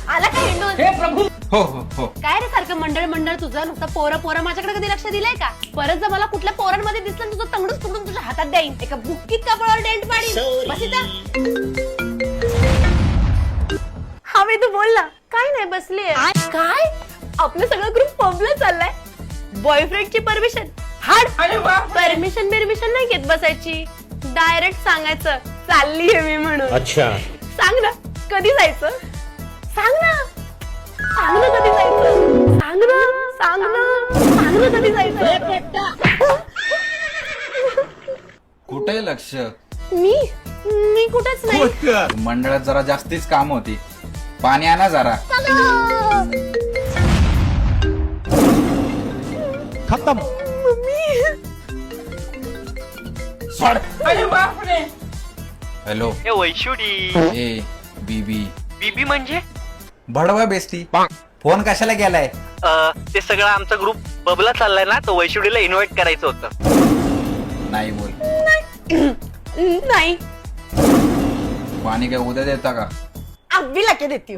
आला का हिंडून? हे प्रभू. हो हो हो. काय रे सारखं मंडळ मंडळ तुझं नुसतं पोरं पोरं माझ्याकडे कधी लक्ष दिलंय का? परत जर मला कुठल्या पोरांमध्ये दिसलं ना, तुझं तंगडूच पकडून तुझ्या हातात द्याईन, एका बुक्कीत कपाळावर डेंट पाडीन. बस इथं. हा मी तू बोल ना. काय नाही बसली काय? आपलं सगळं ग्रुप पबला चाललाय. बॉयफ्रेंडची परमिशन हाड. अरे बाप. परमिशन नाही घेत बसायची, डायरेक्ट सांगायचं चालली आहे मी म्हणून. अच्छा. सांग ना कधी जायचं? सांग ना कधी जायचं? सांग ना कधी जायचं? कुठे लक्ष? मी कुठेच नाही. मंडळात जरा जास्तीच काम होती. पाणी आणा जरा. खत्म. सोड. अरे बापरे. हॅलो ए वैशुडी. ए बीबी. बीबी म्हणजे भडवा बेस्टी. फोन कशाला गेलाय? ते सगळं आमचा ग्रुप बबला चाललाय ना, तो वैशुडीला इन्व्हाइट करायचं होतं. नाही बोल. नाही पाणी काय उद्या देता का? अगदी लके देते.